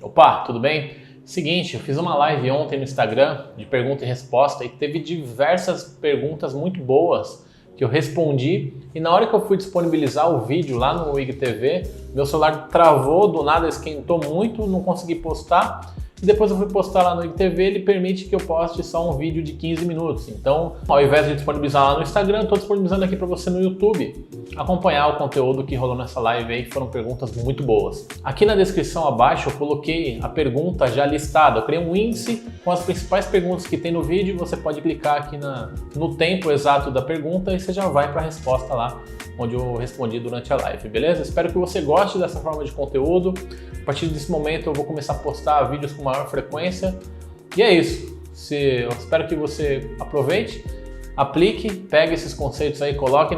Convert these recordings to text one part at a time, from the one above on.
Opa, tudo bem? Seguinte, eu fiz uma live ontem no Instagram de pergunta e resposta e teve diversas perguntas muito boas que eu respondi, e na hora que eu fui disponibilizar o vídeo lá no IGTV, meu celular travou, do nada esquentou muito, não consegui postar. E depois eu fui postar lá no IGTV, ele permite que eu poste só um vídeo de 15 minutos. Então, ao invés de disponibilizar lá no Instagram, estou disponibilizando aqui para você no YouTube acompanhar o conteúdo que rolou nessa live aí, que foram perguntas muito boas. Aqui na descrição abaixo eu coloquei a pergunta já listada. Eu criei um índice com as principais perguntas que tem no vídeo. Você pode clicar aqui no tempo exato da pergunta e você já vai para a resposta lá, onde eu respondi durante a live, beleza? Espero que você goste dessa forma de conteúdo. A partir desse momento eu vou começar a postar vídeos com maior frequência. E é isso. Eu espero que você aproveite, aplique, pegue esses conceitos aí, coloque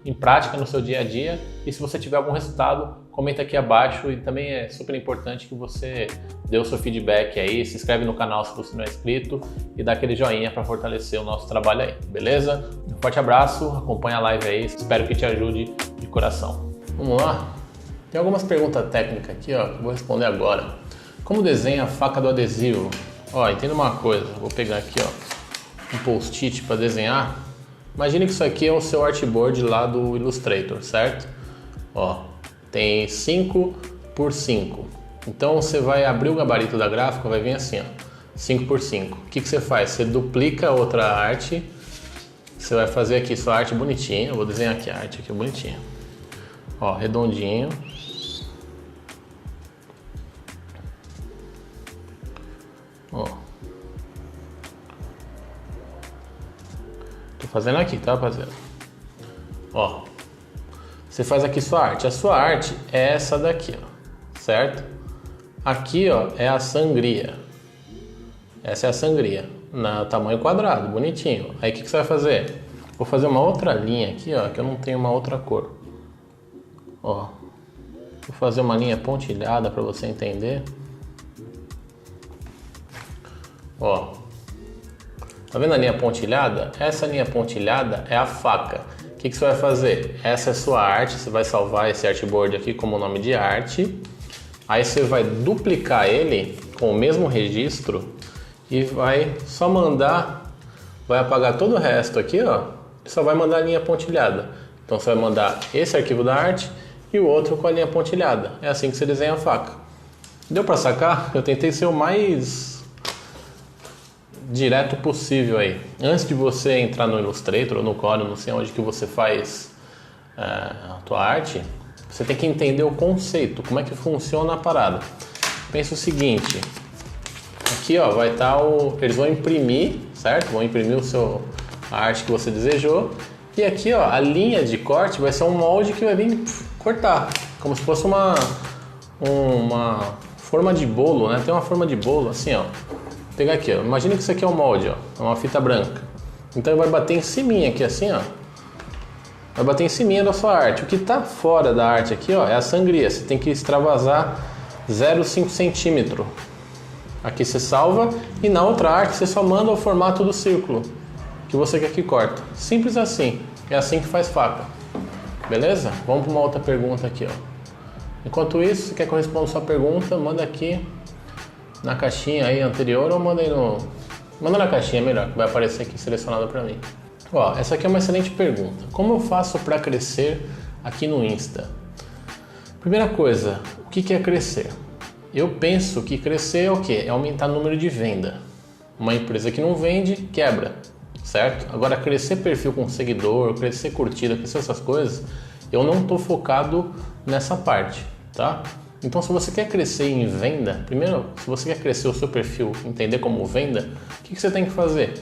em prática no seu dia a dia. E se você tiver algum resultado, comenta aqui abaixo. E também é super importante que você dê o seu feedback aí, se inscreve no canal se você não é inscrito e dá aquele joinha para fortalecer o nosso trabalho aí, beleza? Um forte abraço, acompanha a live aí, espero que te ajude de coração. Vamos lá? Tem algumas perguntas técnicas aqui, ó, que eu vou responder agora. Como desenha a faca do adesivo? Ó, entenda uma coisa, vou pegar aqui, ó, um post-it para desenhar. Imagine que isso aqui é o seu artboard lá do Illustrator, certo? Ó, tem 5 por 5. Então você vai abrir o gabarito da gráfica, vai vir assim, ó, 5 por 5. O que você faz? Você duplica outra arte. Você vai fazer aqui sua arte bonitinha. Eu vou desenhar aqui a arte aqui bonitinha. Ó, redondinho. Ó. Tô fazendo aqui, tá, rapaziada? Ó. Você faz aqui sua arte. A sua arte é essa daqui, ó. Certo? Aqui, ó, é a sangria. Essa é a sangria. No tamanho quadrado, bonitinho. Aí o que você vai fazer? Vou fazer uma outra linha aqui, ó, que eu não tenho uma outra cor. Ó. Vou fazer uma linha pontilhada para você entender. Ó, tá vendo a linha pontilhada? Essa linha pontilhada é a faca. O que você vai fazer? Essa é a sua arte, você vai salvar esse artboard aqui como nome de arte. Aí você vai duplicar ele com o mesmo registro e vai só mandar, vai apagar todo o resto aqui, ó, e só vai mandar a linha pontilhada. Então você vai mandar esse arquivo da arte e o outro com a linha pontilhada. É assim que você desenha a faca. Deu pra sacar? Eu tentei ser o mais direto possível aí. Antes de você entrar no Illustrator ou no Corel, não sei onde que você faz a tua arte, você tem que entender o conceito, como é que funciona a parada. Pensa o seguinte, aqui, ó, vai estar eles vão imprimir, certo? Vão imprimir a arte que você desejou, e aqui, ó, a linha de corte vai ser um molde que vai vir cortar, como se fosse uma forma de bolo, né? Tem uma forma de bolo assim, ó. Vou pegar aqui, ó. Imagina que isso aqui é um molde, ó, é uma fita branca. Então ele vai bater em cima aqui assim, ó. Vai bater em cima da sua arte. O que está fora da arte aqui, ó, é a sangria. Você tem que extravasar 0,5 centímetro. Aqui você salva e na outra arte você só manda o formato do círculo que você quer que corta. Simples assim. É assim que faz faca. Beleza? Vamos para uma outra pergunta aqui, ó. Enquanto isso, se quer que eu responda a sua pergunta, manda aqui na caixinha aí anterior ou manda aí manda na caixinha melhor, que vai aparecer aqui selecionado para mim. Ó, essa aqui é uma excelente pergunta. Como eu faço para crescer aqui no Insta? Primeira coisa, o que é crescer? Eu penso que crescer é o quê? É aumentar o número de venda. Uma empresa que não vende, quebra, certo? Agora, crescer perfil com seguidor, crescer curtida, crescer essas coisas, eu não estou focado nessa parte, tá? Então, se você quer crescer em venda, primeiro, se você quer crescer o seu perfil, entender como venda, o que você tem que fazer?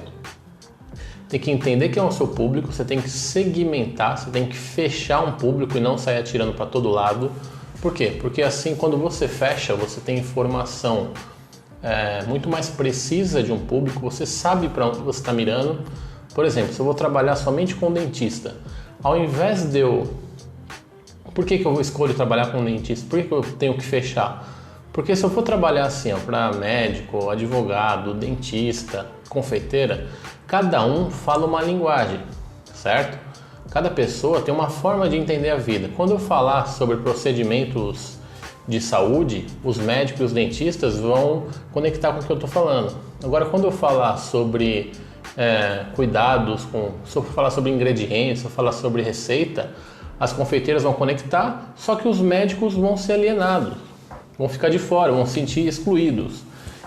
Tem que entender quem é o seu público, você tem que segmentar, você tem que fechar um público e não sair atirando para todo lado. Por quê? Porque assim, quando você fecha, você tem informação muito mais precisa de um público, você sabe para onde você está mirando. Por exemplo, se eu vou trabalhar somente com dentista, ao invés de Por que eu escolho trabalhar com dentista? Por que eu tenho que fechar? Porque se eu for trabalhar assim, para médico, advogado, dentista, confeiteira, cada um fala uma linguagem, certo? Cada pessoa tem uma forma de entender a vida. Quando eu falar sobre procedimentos de saúde, os médicos e os dentistas vão conectar com o que eu estou falando. Agora, quando eu falar sobre cuidados, se eu falar sobre ingredientes, se eu falar sobre receita, as confeiteiras vão conectar, só que os médicos vão ser alienados, vão ficar de fora, vão se sentir excluídos.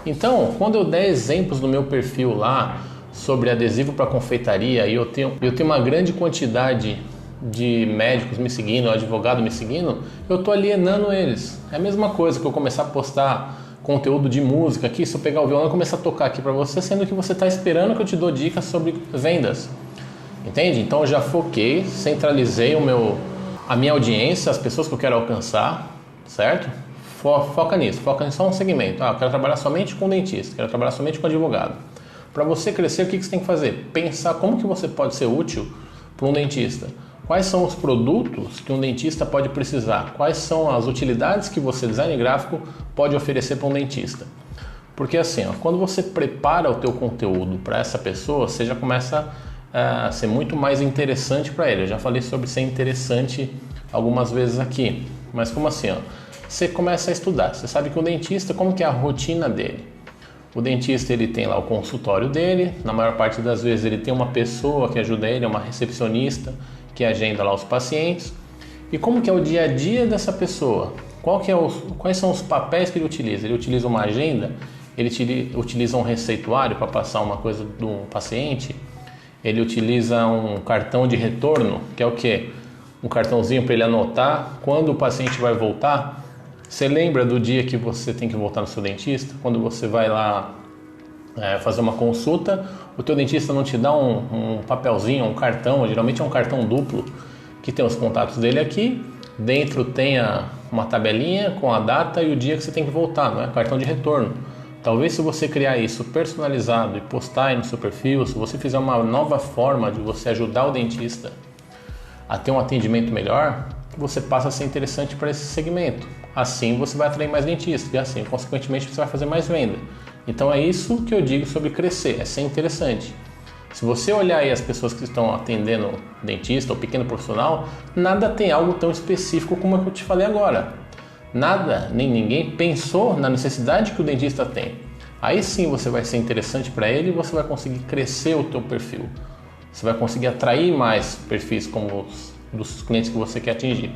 Então, quando eu der exemplos no meu perfil lá sobre adesivo para confeitaria e eu tenho uma grande quantidade de médicos me seguindo, advogado me seguindo, eu estou alienando eles. É a mesma coisa que eu começar a postar conteúdo de música aqui, se eu pegar o violão e começar a tocar aqui para você, sendo que você está esperando que eu te dou dicas sobre vendas. Entende? Então eu já foquei, centralizei a minha audiência, as pessoas que eu quero alcançar, certo? Foca nisso, foca em só um segmento. Eu quero trabalhar somente com dentista, quero trabalhar somente com advogado. Para você crescer, o que você tem que fazer? Pensar como que você pode ser útil para um dentista. Quais são os produtos que um dentista pode precisar? Quais são as utilidades que você, design gráfico, pode oferecer para um dentista? Porque assim, quando você prepara o teu conteúdo para essa pessoa, você já começa a ser muito mais interessante para ele. Eu já falei sobre ser interessante algumas vezes aqui. Mas como assim? Você começa a estudar. Você sabe que o dentista, como que é a rotina dele? O dentista, ele tem lá o consultório dele. Na maior parte das vezes ele tem uma pessoa que ajuda ele, uma recepcionista, que agenda lá os pacientes. E como que é o dia a dia dessa pessoa? Quais são os papéis que ele utiliza? Ele utiliza uma agenda? Ele utiliza um receituário para passar uma coisa de um paciente? Ele utiliza um cartão de retorno, que é o quê? Um cartãozinho para ele anotar quando o paciente vai voltar. Você lembra do dia que você tem que voltar no seu dentista? Quando você vai lá fazer uma consulta, o teu dentista não te dá um papelzinho, um cartão, geralmente é um cartão duplo, que tem os contatos dele aqui, dentro tem uma tabelinha com a data e o dia que você tem que voltar, não é? Cartão de retorno. Talvez se você criar isso personalizado e postar aí no seu perfil, se você fizer uma nova forma de você ajudar o dentista a ter um atendimento melhor, você passa a ser interessante para esse segmento. Assim você vai atrair mais dentistas e assim, consequentemente, você vai fazer mais venda. Então é isso que eu digo sobre crescer, é ser interessante. Se você olhar aí as pessoas que estão atendendo dentista ou pequeno profissional, nada tem algo tão específico como o que eu te falei agora. Nada, nem ninguém pensou na necessidade que o dentista tem. Aí sim você vai ser interessante para ele e você vai conseguir crescer o teu perfil. Você vai conseguir atrair mais perfis como os dos clientes que você quer atingir.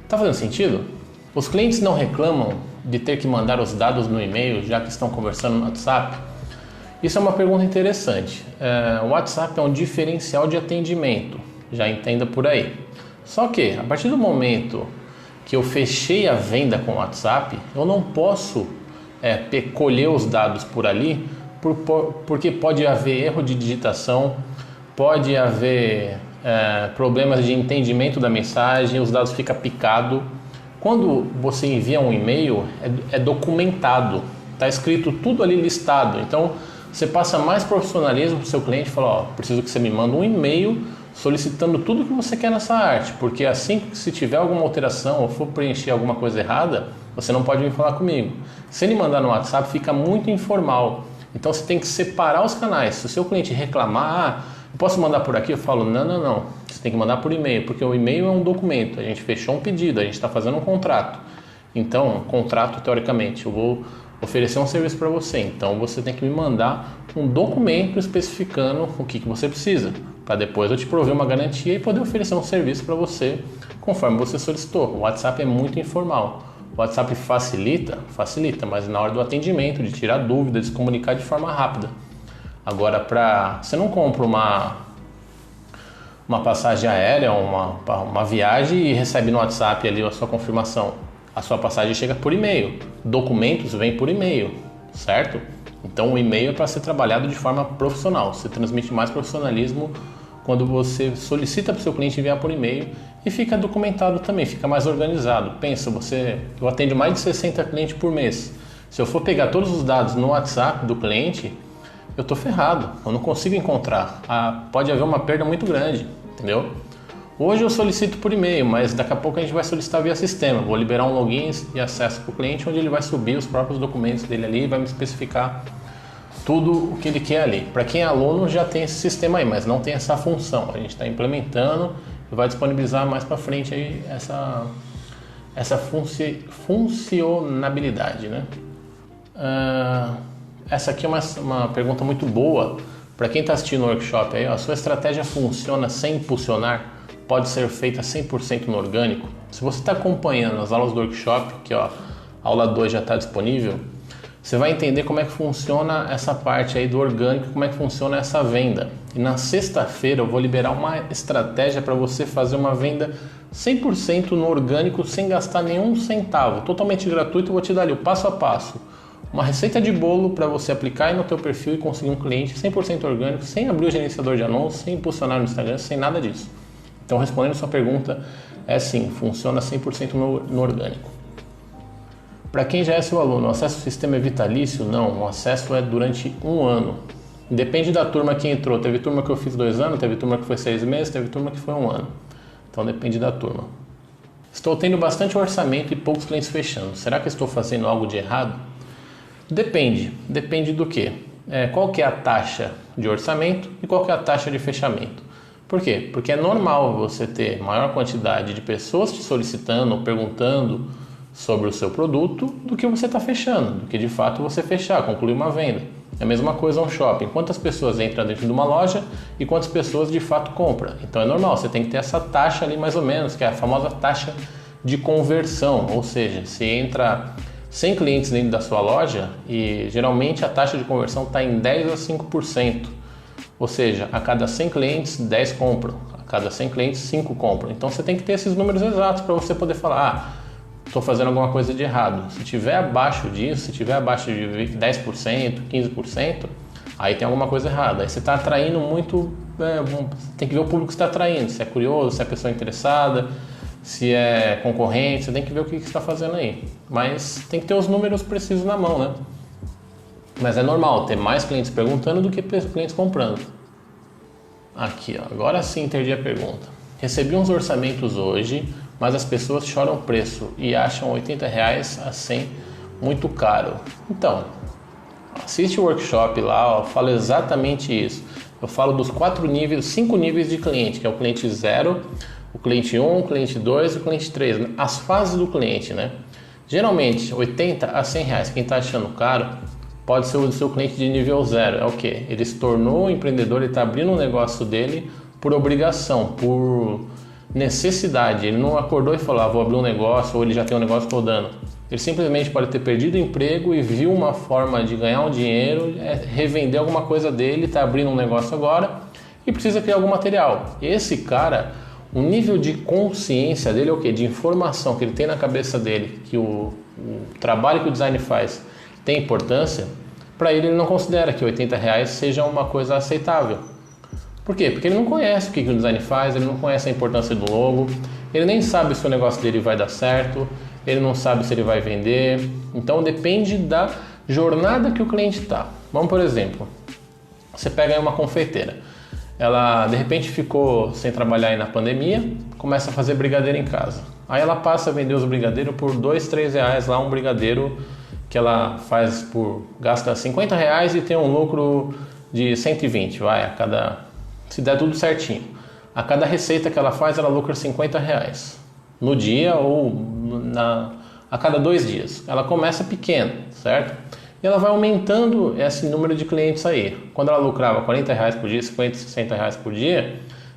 Tá fazendo sentido? Os clientes não reclamam de ter que mandar os dados no e-mail, já que estão conversando no WhatsApp? Isso é uma pergunta interessante. O WhatsApp é um diferencial de atendimento, já entenda por aí. Só que, a partir do momento que eu fechei a venda com o WhatsApp, eu não posso colher os dados por ali, porque pode haver erro de digitação, pode haver problemas de entendimento da mensagem, os dados ficam picados. Quando você envia um e-mail, é documentado, está escrito tudo ali listado. Então, você passa mais profissionalismo para o seu cliente e fala, preciso que você me mande um e-mail solicitando tudo que você quer nessa arte, porque assim que se tiver alguma alteração ou for preencher alguma coisa errada, você não pode vir falar comigo. Se ele mandar no WhatsApp, fica muito informal. Então, você tem que separar os canais. Se o seu cliente reclamar, eu posso mandar por aqui? Eu falo, não. Você tem que mandar por e-mail, porque o e-mail é um documento. A gente fechou um pedido, a gente está fazendo um contrato. Então, contrato, teoricamente, eu vou oferecer um serviço para você. Então, você tem que me mandar um documento especificando o que você precisa, para depois eu te prover uma garantia e poder oferecer um serviço para você conforme você solicitou. O WhatsApp é muito informal. O WhatsApp facilita, mas na hora do atendimento, de tirar dúvidas, de se comunicar de forma rápida. Agora, você não compra uma passagem aérea, uma viagem e recebe no WhatsApp ali a sua confirmação. A sua passagem chega por e-mail. Documentos vêm por e-mail, certo? Então o e-mail é para ser trabalhado de forma profissional. Você transmite mais profissionalismo quando você solicita para o seu cliente enviar por e-mail e fica documentado também, fica mais organizado. Pensa, eu atendo mais de 60 clientes por mês. Se eu for pegar todos os dados no WhatsApp do cliente, eu estou ferrado, eu não consigo encontrar. Pode haver uma perda muito grande, entendeu? Hoje eu solicito por e-mail, mas daqui a pouco a gente vai solicitar via sistema. Vou liberar um login e acesso para o cliente, onde ele vai subir os próprios documentos dele ali e vai me especificar tudo o que ele quer ali. Para quem é aluno já tem esse sistema aí, mas não tem essa função. A gente está implementando e vai disponibilizar mais para frente aí essa funcionabilidade, né? Essa aqui é uma pergunta muito boa para quem está assistindo o workshop aí. A sua estratégia funciona sem impulsionar? Pode ser feita 100% no orgânico? Se você está acompanhando as aulas do workshop, que ó, a aula 2 já está disponível, você vai entender como é que funciona essa parte aí do orgânico, como é que funciona essa venda. E na sexta-feira eu vou liberar uma estratégia para você fazer uma venda 100% no orgânico sem gastar nenhum centavo, totalmente gratuito. Eu vou te dar ali o passo a passo, uma receita de bolo para você aplicar aí no teu perfil e conseguir um cliente 100% orgânico, sem abrir o gerenciador de anúncios, sem impulsionar no Instagram, sem nada disso. Então, respondendo a sua pergunta, é sim, funciona 100% no orgânico. Para quem já é seu aluno, o acesso ao sistema é vitalício? Não, o acesso é durante 1 ano. Depende da turma que entrou. Teve turma que eu fiz 2 anos, teve turma que foi 6 meses, teve turma que foi 1 ano. Então depende da turma. Estou tendo bastante orçamento e poucos clientes fechando. Será que estou fazendo algo de errado? Depende do quê? Qual que é a taxa de orçamento e qual que é a taxa de fechamento? Por quê? Porque é normal você ter maior quantidade de pessoas te solicitando ou perguntando sobre o seu produto do que você está fechando, do que de fato você fechar, concluir uma venda. É a mesma coisa um shopping. Quantas pessoas entram dentro de uma loja e quantas pessoas de fato compram? Então é normal, você tem que ter essa taxa ali mais ou menos, que é a famosa taxa de conversão. Ou seja, se entra 100 clientes dentro da sua loja e geralmente a taxa de conversão está em 10 a 5%. Ou seja, a cada 100 clientes, 10 compram. A cada 100 clientes, 5 compram. Então você tem que ter esses números exatos para você poder falar, estou fazendo alguma coisa de errado. Se tiver abaixo disso, se tiver abaixo de 10%, 15%, aí tem alguma coisa errada. Aí você está atraindo muito, tem que ver o público que você está atraindo, se é curioso, se é pessoa interessada, se é concorrente, você tem que ver o que você está fazendo aí. Mas tem que ter os números precisos na mão, né? Mas é normal ter mais clientes perguntando do que clientes comprando. Aqui, ó, agora sim entendi a pergunta. Recebi uns orçamentos hoje, mas as pessoas choram preço e acham R$80 a 100 muito caro. Então, assiste o workshop lá, eu falo exatamente isso. Eu falo dos 5 níveis de cliente, que é o cliente 0, o cliente 1, o cliente 2 e o cliente 3. As fases do cliente, né? Geralmente, R$80 a 100 reais, quem está achando caro, pode ser o seu cliente de nível 0. É o quê? Ele se tornou um empreendedor, ele está abrindo um negócio dele por obrigação, por necessidade. Ele não acordou e falou, vou abrir um negócio, ou ele já tem um negócio rodando. Ele simplesmente pode ter perdido o emprego e viu uma forma de ganhar um dinheiro, revender alguma coisa dele, está abrindo um negócio agora e precisa criar algum material. Esse cara, o nível de consciência dele é o quê? De informação que ele tem na cabeça dele, que o trabalho que o design faz tem importância, para ele não considera que R$80 seja uma coisa aceitável. Por quê? Porque ele não conhece o que o design faz, ele não conhece a importância do logo, ele nem sabe se o negócio dele vai dar certo, ele não sabe se ele vai vender. Então depende da jornada que o cliente está. Vamos, por exemplo, você pega aí uma confeiteira, ela de repente ficou sem trabalhar aí na pandemia, começa a fazer brigadeiro em casa. Aí ela passa a vender os brigadeiros por R$2, R$3 lá, um brigadeiro que ela gasta R$50 e tem um lucro de 120, se der tudo certinho. A cada receita que ela faz, ela lucra R$50 no dia ou a cada 2 dias. Ela começa pequena, certo? E ela vai aumentando esse número de clientes aí. Quando ela lucrava R$40 por dia, R$50, R$60 por dia,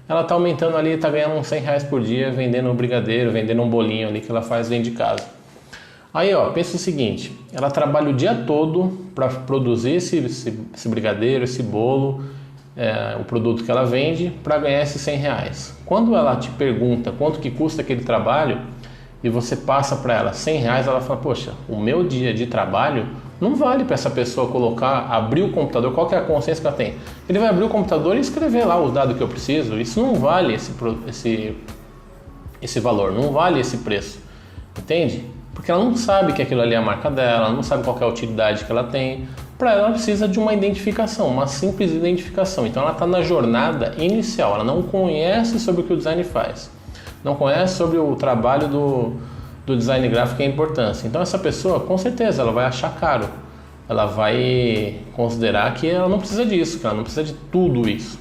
ela está aumentando ali, está ganhando uns R$100 por dia, vendendo um brigadeiro, vendendo um bolinho ali que ela faz dentro de casa. Aí, ó, pensa o seguinte, ela trabalha o dia todo para produzir esse brigadeiro, esse bolo, o produto que ela vende, para ganhar esses R$100. Quando ela te pergunta quanto que custa aquele trabalho e você passa para ela R$100, ela fala, poxa, o meu dia de trabalho não vale para essa pessoa abrir o computador, qual que é a consciência que ela tem? Ele vai abrir o computador e escrever lá os dados que eu preciso, isso não vale esse valor, não vale esse preço, entende? Porque ela não sabe que aquilo ali é a marca dela, ela não sabe qual é a utilidade que ela tem. Para ela precisa de uma identificação, uma simples identificação. Então ela está na jornada inicial, ela não conhece sobre o que o design faz, não conhece sobre o trabalho do design gráfico e a importância. Então essa pessoa, com certeza, ela vai achar caro, ela vai considerar que ela não precisa disso, que ela não precisa de tudo isso.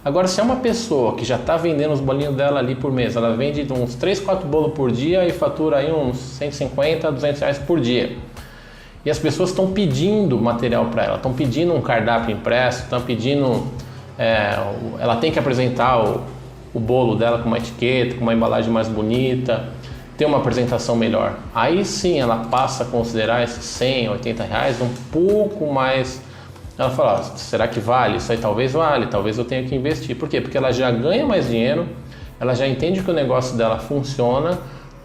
Agora, se é uma pessoa que já está vendendo os bolinhos dela ali por mês, ela vende uns 3, 4 bolos por dia e fatura aí uns 150, 200 reais por dia. E as pessoas estão pedindo material para ela, estão pedindo um cardápio impresso, estão pedindo... ela tem que apresentar o bolo dela com uma etiqueta, com uma embalagem mais bonita, ter uma apresentação melhor. Aí sim ela passa a considerar esses 100, 80 reais um pouco mais... Ela fala, será que vale? Isso aí talvez vale, talvez eu tenha que investir. Por quê? Porque ela já ganha mais dinheiro, ela já entende que o negócio dela funciona,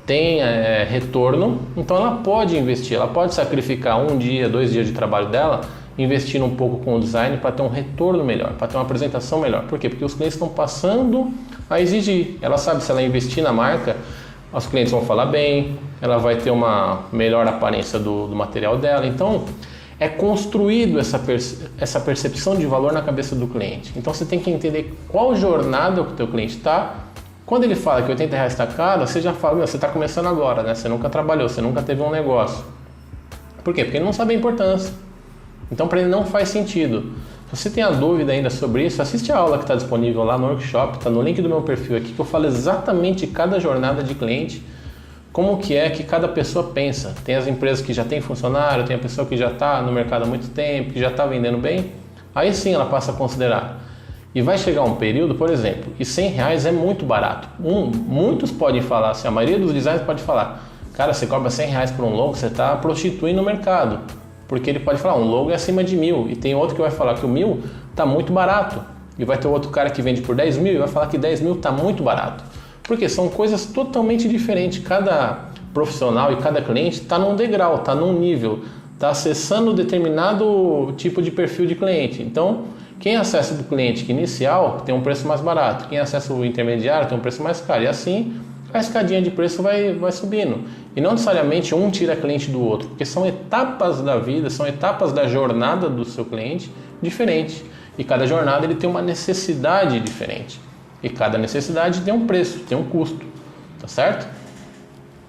tem retorno, então ela pode investir, ela pode sacrificar 1 dia, 2 dias de trabalho dela, investindo um pouco com o design para ter um retorno melhor, para ter uma apresentação melhor. Por quê? Porque os clientes estão passando a exigir. Ela sabe, se ela investir na marca, os clientes vão falar bem, ela vai ter uma melhor aparência do material dela. Então, é construído essa percepção de valor na cabeça do cliente. Então, você tem que entender qual jornada o teu cliente está. Quando ele fala que 80 reais está caro, você já fala, você está começando agora, né? Você nunca trabalhou, você nunca teve um negócio. Por quê? Porque ele não sabe a importância. Então, para ele não faz sentido. Se você tem a dúvida ainda sobre isso, assiste a aula que está disponível lá no workshop, está no link do meu perfil aqui, que eu falo exatamente cada jornada de cliente, como que é que cada pessoa pensa. Tem as empresas que já tem funcionário, tem a pessoa que já está no mercado há muito tempo, que já está vendendo bem, aí sim ela passa a considerar. E vai chegar um período, por exemplo, que 100 reais é muito barato. Muitos podem falar, assim, a maioria dos designers pode falar, cara, você cobra 100 reais por um logo, você está prostituindo o mercado. Porque ele pode falar, um logo é acima de 1.000, e tem outro que vai falar que o 1.000 está muito barato. E vai ter outro cara que vende por 10 mil e vai falar que 10 mil está muito barato. Porque são coisas totalmente diferentes. Cada profissional e cada cliente está num degrau, está num nível, está acessando determinado tipo de perfil de cliente. Então, quem acessa do cliente inicial tem um preço mais barato, quem acessa o intermediário tem um preço mais caro. E assim, a escadinha de preço vai subindo. E não necessariamente um tira cliente do outro, porque são etapas da vida, são etapas da jornada do seu cliente diferentes. E cada jornada ele tem uma necessidade diferente. E cada necessidade tem um preço, tem um custo. Tá certo?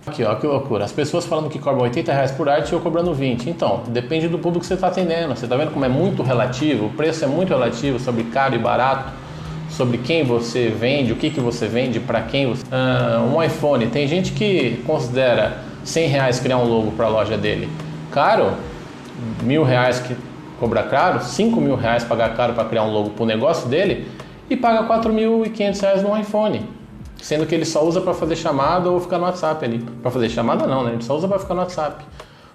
Aqui, ó, que loucura. As pessoas falando que cobram 80 reais por arte e eu cobrando 20. Então, depende do público que você está atendendo. Você está vendo como é muito relativo? O preço é muito relativo sobre caro e barato, sobre quem você vende, o que você vende, para quem você... um iPhone. Tem gente que considera 100 reais criar um logo para a loja dele caro, 1.000 reais que cobra caro, 5.000 reais pagar caro para criar um logo para o negócio dele e paga 4.500 reais num iPhone. Sendo que ele só usa para fazer chamada ou ficar no WhatsApp ali. Para fazer chamada não, né? Ele só usa para ficar no WhatsApp.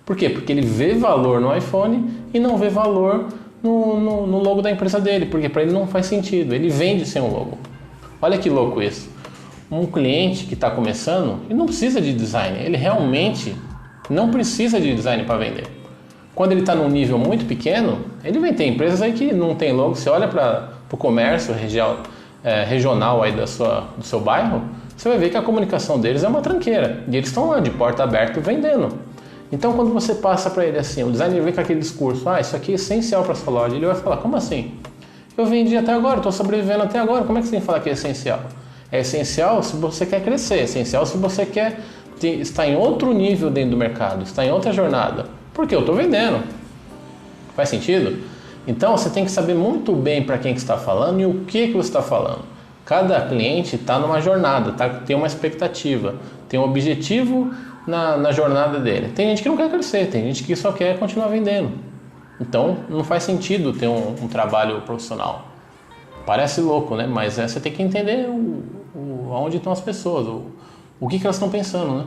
Por quê? Porque ele vê valor no iPhone e não vê valor no logo da empresa dele. Porque para ele não faz sentido. Ele vende sem um logo. Olha que louco isso. Um cliente que está começando, ele não precisa de design. Ele realmente não precisa de design para vender. Quando ele está num nível muito pequeno, ele vem ter empresas aí que não tem logo. Você olha para o comércio regional aí do seu bairro, você vai ver que a comunicação deles é uma tranqueira. E eles estão lá de porta aberta vendendo. Então quando você passa para ele assim, o designer vem com aquele discurso, isso aqui é essencial para sua loja, ele vai falar, como assim? Eu vendi até agora, estou sobrevivendo até agora, como é que você tem que falar que é essencial? É essencial se você quer crescer, é essencial se você quer estar em outro nível dentro do mercado, estar em outra jornada. Porque eu estou vendendo. Faz sentido? Então você tem que saber muito bem para quem que está falando e o que você está falando. Cada cliente está numa jornada, tem uma expectativa, tem um objetivo na jornada dele. Tem gente que não quer crescer, tem gente que só quer continuar vendendo. Então não faz sentido ter um trabalho profissional. Parece louco, né? Mas você tem que entender onde estão as pessoas, o que elas estão pensando, né?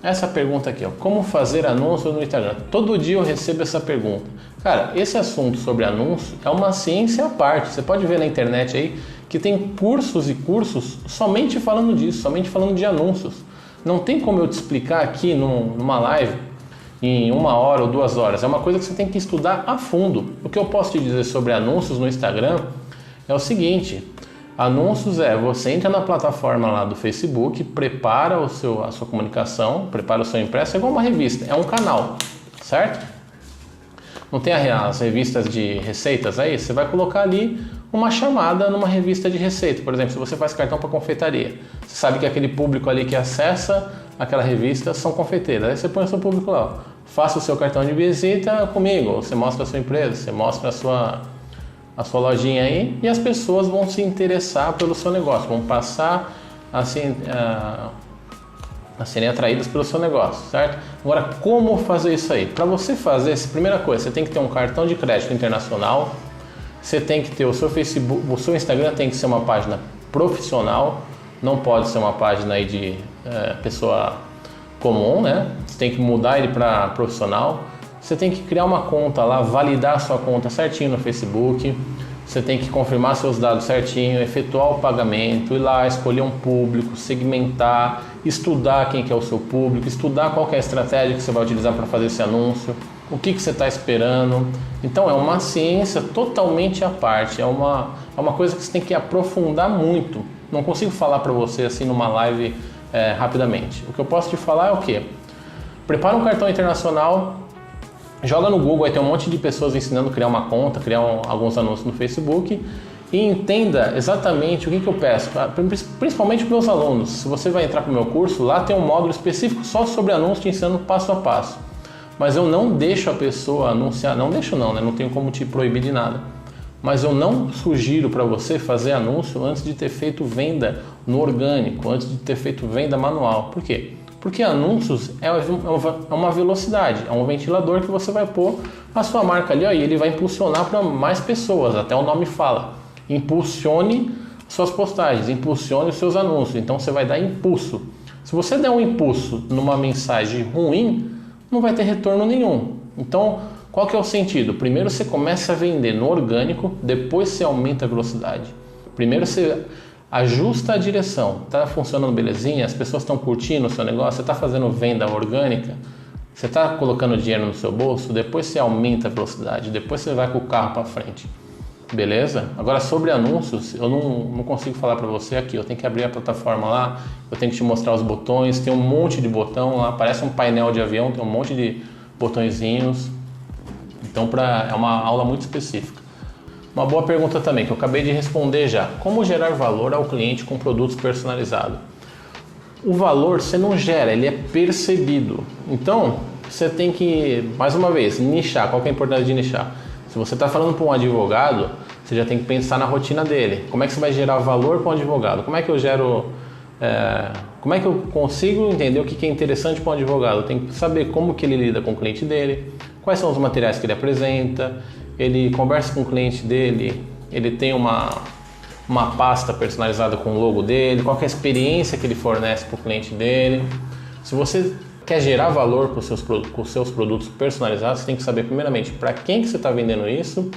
Essa pergunta aqui, ó, como fazer anúncios no Instagram? Todo dia eu recebo essa pergunta. Cara, esse assunto sobre anúncio é uma ciência à parte. Você pode ver na internet aí que tem cursos e cursos somente falando disso, somente falando de anúncios. Não tem como eu te explicar aqui numa live em 1 hora ou 2 horas. É uma coisa que você tem que estudar a fundo. O que eu posso te dizer sobre anúncios no Instagram é o seguinte: anúncios você entra na plataforma lá do Facebook, prepara a sua comunicação, prepara o seu impresso, é igual uma revista, é um canal, certo? Não tem as revistas de receitas aí? Você vai colocar ali uma chamada numa revista de receita. Por exemplo, se você faz cartão para confeitaria, você sabe que aquele público ali que acessa aquela revista são confeiteiros. Aí você põe o seu público lá, faça o seu cartão de visita comigo, você mostra a sua empresa, você mostra a sua lojinha aí e as pessoas vão se interessar pelo seu negócio, vão passar a serem atraídas pelo seu negócio, certo? Agora, como fazer isso aí? Para você fazer essa primeira coisa, você tem que ter um cartão de crédito internacional, você tem que ter o seu Facebook, o seu Instagram tem que ser uma página profissional, não pode ser uma página aí de pessoa comum, né? Você tem que mudar ele para profissional. Você tem que criar uma conta lá, validar a sua conta certinho no Facebook. Você tem que confirmar seus dados certinho, efetuar o pagamento, ir lá, escolher um público, segmentar, estudar quem que é o seu público, estudar qual que é a estratégia que você vai utilizar para fazer esse anúncio, o que você está esperando. Então é uma ciência totalmente à parte, é uma coisa que você tem que aprofundar muito. Não consigo falar para você assim numa live rapidamente. O que eu posso te falar é o quê? Prepara um cartão internacional, joga no Google, aí tem um monte de pessoas ensinando a criar uma conta, criar alguns anúncios no Facebook e entenda exatamente o que eu peço, principalmente para os meus alunos. Se você vai entrar para o meu curso, lá tem um módulo específico só sobre anúncio, te ensinando passo a passo. Mas eu não deixo a pessoa anunciar, não deixo não, né? Não tenho como te proibir de nada. Mas eu não sugiro para você fazer anúncio antes de ter feito venda no orgânico, antes de ter feito venda manual. Por quê? Porque anúncios é uma velocidade, é um ventilador que você vai pôr a sua marca ali, ó, e ele vai impulsionar para mais pessoas, até o nome fala. Impulsione suas postagens, impulsione os seus anúncios, então você vai dar impulso. Se você der um impulso numa mensagem ruim, não vai ter retorno nenhum. Então, qual que é o sentido? Primeiro você começa a vender no orgânico, depois você aumenta a velocidade. Primeiro você ajusta a direção, tá funcionando belezinha, as pessoas estão curtindo o seu negócio, você está fazendo venda orgânica, você está colocando dinheiro no seu bolso, depois você aumenta a velocidade, depois você vai com o carro para frente, beleza? Agora sobre anúncios, eu não consigo falar para você aqui, eu tenho que abrir a plataforma lá, eu tenho que te mostrar os botões, tem um monte de botão lá, parece um painel de avião, tem um monte de botõezinhos, então é uma aula muito específica. Uma boa pergunta também, que eu acabei de responder já. Como gerar valor ao cliente com produtos personalizados? O valor você não gera, ele é percebido. Então, você tem que, mais uma vez, nichar. Qual que é a importância de nichar? Se você está falando para um advogado, você já tem que pensar na rotina dele. Como é que você vai gerar valor para um advogado? Como é que eu gero... como é que eu consigo entender o que é interessante para um advogado? Eu tenho que saber como que ele lida com o cliente dele, quais são os materiais que ele apresenta, ele conversa com o cliente dele, ele tem uma pasta personalizada com o logo dele, qual que é a experiência que ele fornece para o cliente dele. Se você quer gerar valor com os seus produtos personalizados, você tem que saber primeiramente para quem que você está vendendo isso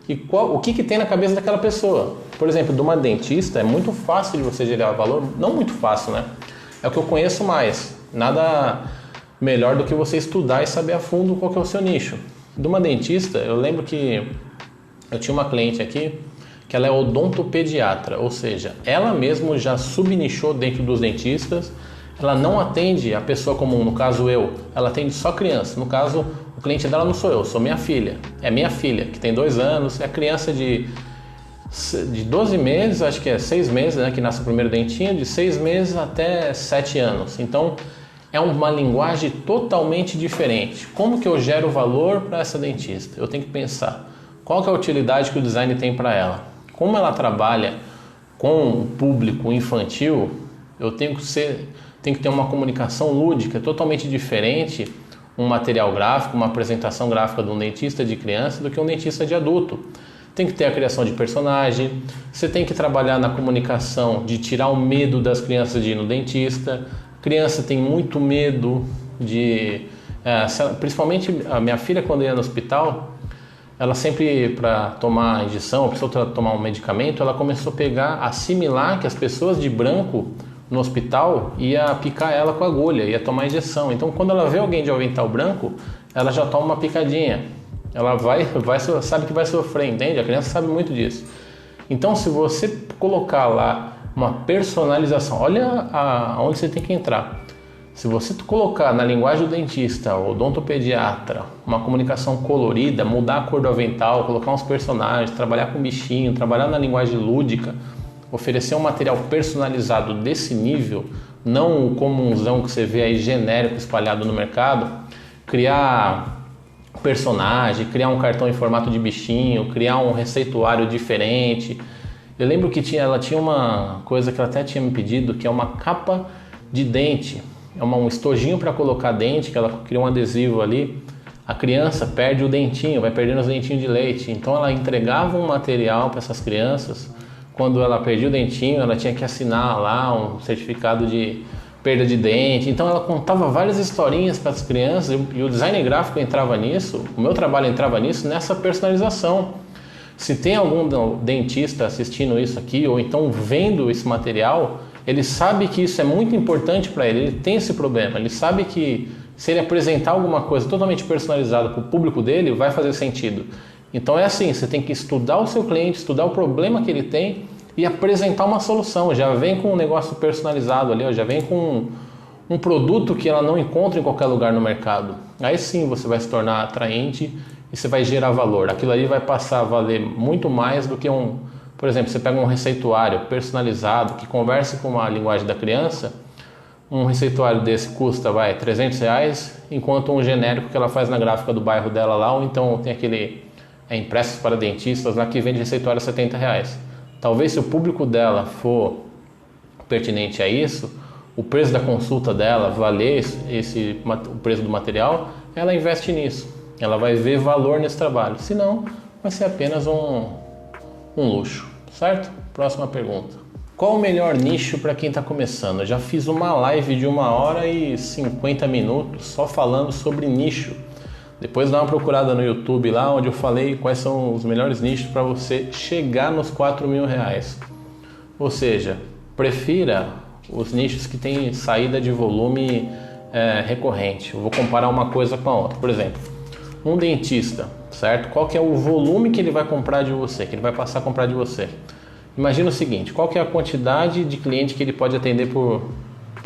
e o que tem na cabeça daquela pessoa. Por exemplo, de uma dentista é muito fácil de você gerar valor, não muito fácil, né? É o que eu conheço mais, nada melhor do que você estudar e saber a fundo qual que é o seu nicho. De uma dentista, eu lembro que eu tinha uma cliente aqui que ela é odontopediatra, ou seja, ela mesmo já subnichou dentro dos dentistas, ela não atende a pessoa comum, no caso ela atende só criança, no caso o cliente dela não sou eu, sou minha filha, é minha filha que tem 2 anos, é criança de 12 meses, acho que é 6 meses, né, que nasce o primeiro dentinho, de 6 meses até 7 anos, então é uma linguagem totalmente diferente. Como que eu gero valor para essa dentista? Eu tenho que pensar qual que é a utilidade que o design tem para ela. Como ela trabalha com o público infantil, eu tenho que ter uma comunicação lúdica totalmente diferente, um material gráfico, uma apresentação gráfica de um dentista de criança do que um dentista de adulto. Tem que ter a criação de personagem, você tem que trabalhar na comunicação de tirar o medo das crianças de ir no dentista. Criança tem muito medo principalmente a minha filha quando ia no hospital, ela sempre para tomar a injeção, para tomar um medicamento, ela começou a assimilar que as pessoas de branco no hospital ia picar ela com agulha, ia tomar injeção. Então quando ela vê alguém de avental branco, ela já toma uma picadinha, ela sabe que vai sofrer, entende? A criança sabe muito disso. Então se você colocar lá uma personalização, olha aonde você tem que entrar. Se você colocar na linguagem do dentista, odontopediatra, uma comunicação colorida, mudar a cor do avental, colocar uns personagens, trabalhar com bichinho, trabalhar na linguagem lúdica, oferecer um material personalizado desse nível, não o comunzão que você vê aí genérico espalhado no mercado, criar personagem, criar um cartão em formato de bichinho, criar um receituário diferente. Eu lembro que ela tinha uma coisa que ela até tinha me pedido, que é uma capa de dente. É um estojinho para colocar dente, que ela cria um adesivo ali. A criança perde o dentinho, vai perdendo os dentinhos de leite. Então ela entregava um material para essas crianças. Quando ela perdia o dentinho, ela tinha que assinar lá um certificado de perda de dente. Então ela contava várias historinhas para as crianças e o design gráfico entrava nisso, o meu trabalho entrava nisso, nessa personalização. Se tem algum dentista assistindo isso aqui ou então vendo esse material, ele sabe que isso é muito importante para ele tem esse problema, ele sabe que se ele apresentar alguma coisa totalmente personalizada para o público dele, vai fazer sentido. Então é assim, você tem que estudar o seu cliente, estudar o problema que ele tem e apresentar uma solução. Já vem com um negócio personalizado ali, já vem com um produto que ela não encontra em qualquer lugar no mercado. Aí sim você vai se tornar atraente e você vai gerar valor. Aquilo ali vai passar a valer muito mais do que por exemplo, você pega um receituário personalizado que converse com a linguagem da criança. Um receituário desse custa, R$300, enquanto um genérico que ela faz na gráfica do bairro dela lá, ou então tem aquele impressos para dentistas lá que vende receituário a R$70. Talvez se o público dela for pertinente a isso, o preço da consulta dela valer o preço do material, ela investe nisso. Ela vai ver valor nesse trabalho. Se não, vai ser apenas um luxo, certo? Próxima pergunta. Qual o melhor nicho para quem está começando? Eu já fiz uma live de 1h50 só falando sobre nicho. Depois dá uma procurada no YouTube lá onde eu falei quais são os melhores nichos para você chegar nos R$4.000. Ou seja, prefira os nichos que têm saída de volume recorrente. Eu vou comparar uma coisa com a outra. Por exemplo, um dentista, certo? Qual que é o volume que ele vai comprar de você, que ele vai passar a comprar de você? Imagina o seguinte, qual que é a quantidade de cliente que ele pode atender por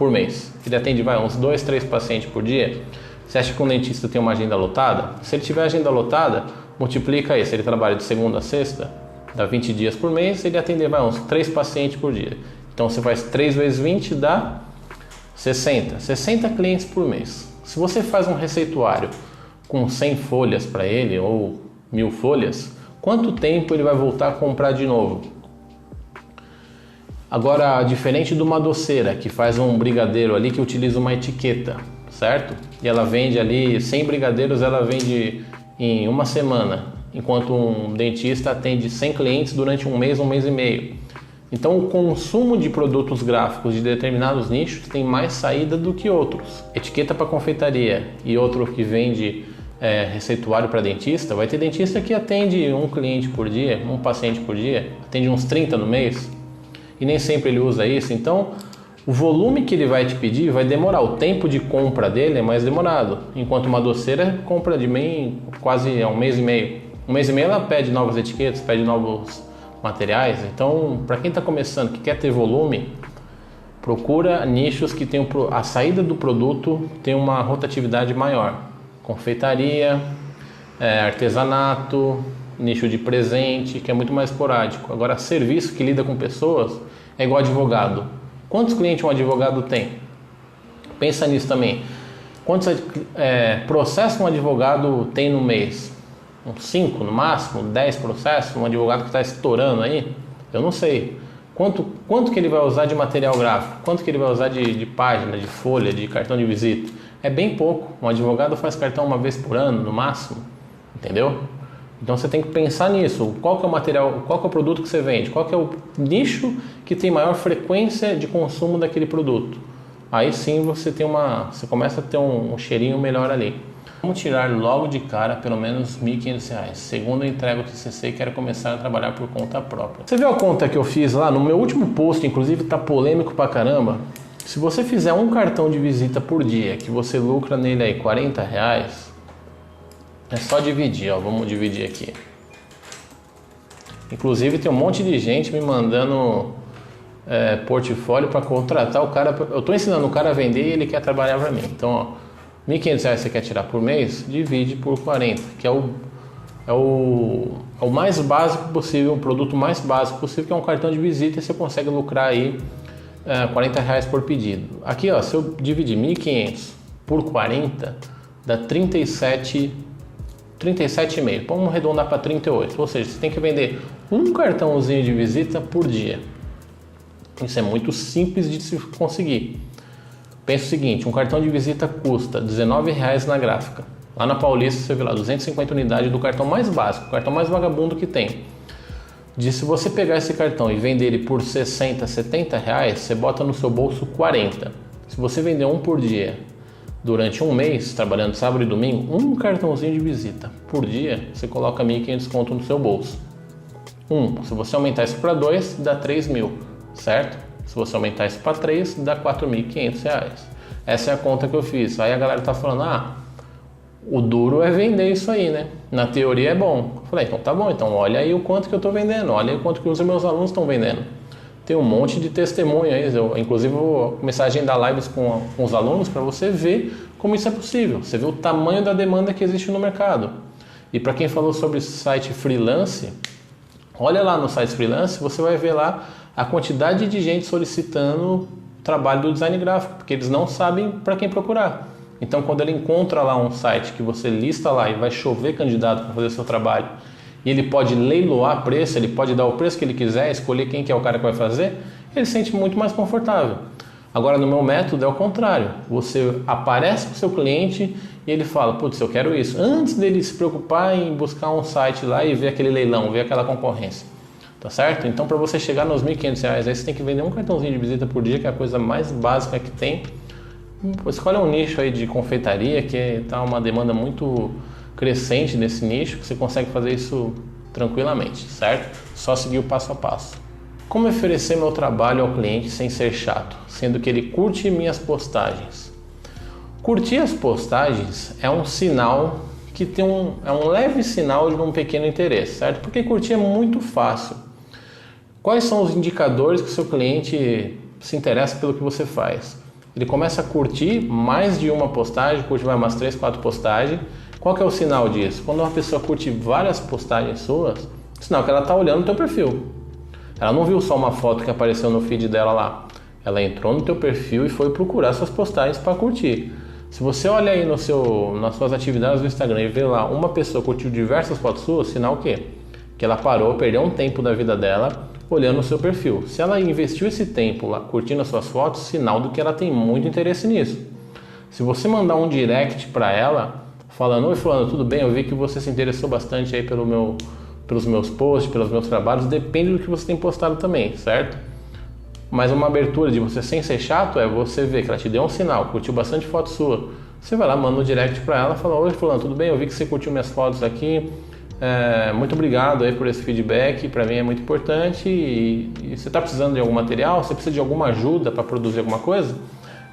mês? Ele atende uns 2, 3 pacientes por dia? Você acha que um dentista tem uma agenda lotada? Se ele tiver agenda lotada, multiplica aí. Se ele trabalha de segunda a sexta, dá 20 dias por mês, ele atender uns 3 pacientes por dia. Então você faz 3 vezes 20 dá 60 clientes por mês. Se você faz um receituário com 100 folhas para ele ou 1000 folhas, quanto tempo ele vai voltar a comprar de novo? Agora, diferente de uma doceira que faz um brigadeiro ali que utiliza uma etiqueta, certo? E ela vende ali 100 brigadeiros, ela vende em uma semana, enquanto um dentista atende 100 clientes durante um mês e meio. Então o consumo de produtos gráficos de determinados nichos tem mais saída do que outros. Etiqueta para confeitaria e outro que vende receituário para dentista, vai ter dentista que atende um cliente por dia, um paciente por dia, atende uns 30 no mês. E nem sempre ele usa isso, então o volume que ele vai te pedir vai demorar, o tempo de compra dele é mais demorado, enquanto uma doceira compra de quase 1 mês e meio. 1 mês e meio ela pede novas etiquetas, pede novos materiais, então para quem está começando, que quer ter volume, procura nichos que tem a saída do produto tem uma rotatividade maior, confeitaria, artesanato, nicho de presente, que é muito mais esporádico. Agora, serviço que lida com pessoas é igual advogado. Quantos clientes um advogado tem? Pensa nisso também. Quantos processos um advogado tem no mês? Uns 5 no máximo? 10 processos? Um advogado que está estourando aí? Eu não sei. Quanto que ele vai usar de material gráfico? Quanto que ele vai usar de página, de folha, de cartão de visita? É bem pouco. Um advogado faz cartão uma vez por ano, no máximo. Entendeu? Então você tem que pensar nisso, qual que é o material, qual que é o produto que você vende, qual que é o nicho que tem maior frequência de consumo daquele produto. Aí sim você começa a ter um cheirinho melhor ali. Vamos tirar logo de cara pelo menos R$1.500. Segundo eu entrego o TCC e quero começar a trabalhar por conta própria. Você viu a conta que eu fiz lá? No meu último post, inclusive tá polêmico pra caramba. Se você fizer um cartão de visita por dia, que você lucra nele aí R$40, é só dividir, ó, vamos dividir aqui. Inclusive tem um monte de gente me mandando portfólio para contratar o cara. Eu estou ensinando o cara a vender e ele quer trabalhar para mim. Então, ó, R$1.500 você quer tirar por mês, divide por 40, que é o mais básico possível, o produto mais básico possível, que é um cartão de visita, e você consegue lucrar aí R$40 por pedido. Aqui, ó, se eu dividir 1.500 por 40, dá 37 37,5, vamos arredondar para 38, ou seja, você tem que vender um cartãozinho de visita por dia. Isso é muito simples de se conseguir. Pensa o seguinte, um cartão de visita custa R$19 na gráfica. Lá na Paulista você vê lá 250 unidades do cartão mais básico, o cartão mais vagabundo que tem. Se você pegar esse cartão e vender ele por 60, 70 reais, você bota no seu bolso 40. Se você vender um por dia durante um mês, trabalhando sábado e domingo, um cartãozinho de visita por dia, você coloca 1.500 conto no seu bolso. Se você aumentar isso para 2, dá 3.000, certo? Se você aumentar isso para 3, dá 4.500 reais. Essa é a conta que eu fiz. Aí a galera tá falando, o duro é vender isso aí, né? Na teoria é bom. Eu falei, então tá bom, então olha aí o quanto que eu tô vendendo, olha aí o quanto que os meus alunos estão vendendo. Tem um monte de testemunho aí, inclusive vou começar a agendar lives com os alunos para você ver como isso é possível. Você vê o tamanho da demanda que existe no mercado. E para quem falou sobre site freelance, olha lá no site freelance, você vai ver lá a quantidade de gente solicitando trabalho do design gráfico, porque eles não sabem para quem procurar. Então, quando ele encontra lá um site que você lista lá e vai chover candidato para fazer o seu trabalho, e ele pode leiloar preço, ele pode dar o preço que ele quiser, escolher quem que é o cara que vai fazer, ele se sente muito mais confortável. Agora, no meu método é o contrário. Você aparece para o seu cliente e ele fala, putz, eu quero isso. Antes dele se preocupar em buscar um site lá e ver aquele leilão, ver aquela concorrência. Tá certo? Então, para você chegar nos R$1.500, aí você tem que vender um cartãozinho de visita por dia, que é a coisa mais básica que tem. Escolha um nicho aí de confeitaria, que está uma demanda muito crescente nesse nicho, que você consegue fazer isso tranquilamente, certo? Só seguir o passo a passo. Como oferecer meu trabalho ao cliente sem ser chato, sendo que ele curte minhas postagens? Curtir as postagens é um sinal que tem é um leve sinal de um pequeno interesse, certo? Porque curtir é muito fácil. Quais são os indicadores que o seu cliente se interessa pelo que você faz? Ele começa a curtir mais de uma postagem, curte mais umas 3, 4 postagens. Qual que é o sinal disso? Quando uma pessoa curte várias postagens suas, é sinal que ela está olhando o teu perfil. Ela não viu só uma foto que apareceu no feed dela lá. Ela entrou no teu perfil e foi procurar suas postagens para curtir. Se você olha aí nas suas atividades do Instagram e vê lá uma pessoa curtiu diversas fotos suas, sinal o quê? Que ela parou, perdeu um tempo da vida dela olhando o seu perfil. Se ela investiu esse tempo lá curtindo as suas fotos, sinal do que ela tem muito interesse nisso. Se você mandar um direct para ela, falando, oi fulano, tudo bem? Eu vi que você se interessou bastante aí pelos meus posts, pelos meus trabalhos, depende do que você tem postado também, certo? Mas uma abertura de você sem ser chato é você ver que ela te deu um sinal, curtiu bastante foto sua. Você vai lá, manda um direct para ela, fala, oi fulano, tudo bem? Eu vi que você curtiu minhas fotos aqui. Muito obrigado aí por esse feedback, para mim é muito importante e você está precisando de algum material, você precisa de alguma ajuda para produzir alguma coisa?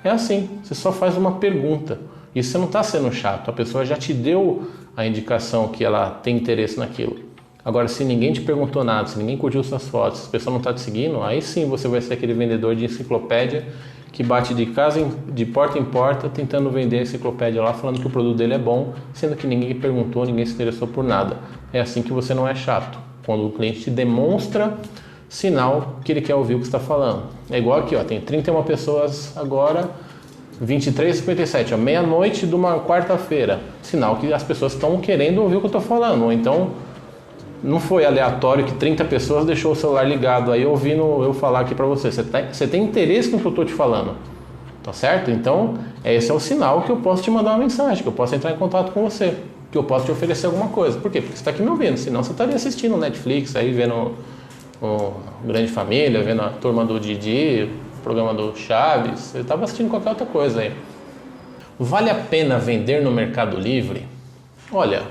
É assim, você só faz uma pergunta e você não está sendo chato, a pessoa já te deu a indicação que ela tem interesse naquilo. Agora, se ninguém te perguntou nada, se ninguém curtiu suas fotos, se a pessoa não está te seguindo, aí sim você vai ser aquele vendedor de enciclopédia que bate de porta em porta tentando vender a enciclopédia lá, falando que o produto dele é bom, sendo que ninguém perguntou, ninguém se interessou por nada. É assim que você não é chato, quando o cliente te demonstra sinal que ele quer ouvir o que você está falando. É igual aqui, ó, tem 31 pessoas agora, 23h57, meia-noite de uma quarta-feira. Sinal que as pessoas estão querendo ouvir o que eu estou falando, ou então não foi aleatório que 30 pessoas deixou o celular ligado aí ouvindo eu falar aqui para você. Você tem interesse no que eu estou te falando, tá certo? Então, esse é o sinal que eu posso te mandar uma mensagem, que eu posso entrar em contato com você, que eu posso te oferecer alguma coisa. Por quê? Porque você está aqui me ouvindo, senão você estaria assistindo o Netflix, aí vendo o Grande Família, vendo a Turma do Didi, o programa do Chaves, você estava assistindo qualquer outra coisa aí. Vale a pena vender no Mercado Livre? Olha,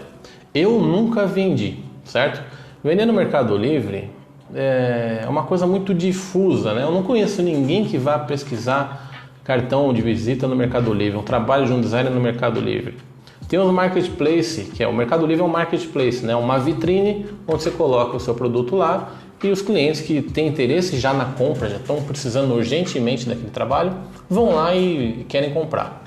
eu nunca vendi. Certo? Vender no Mercado Livre é uma coisa muito difusa, né? Eu não conheço ninguém que vá pesquisar cartão de visita no Mercado Livre, um trabalho de um designer no Mercado Livre. Tem os marketplace, que é o Mercado Livre é um marketplace, né? Uma vitrine onde você coloca o seu produto lá e os clientes que têm interesse já na compra, já estão precisando urgentemente daquele trabalho, vão lá e querem comprar.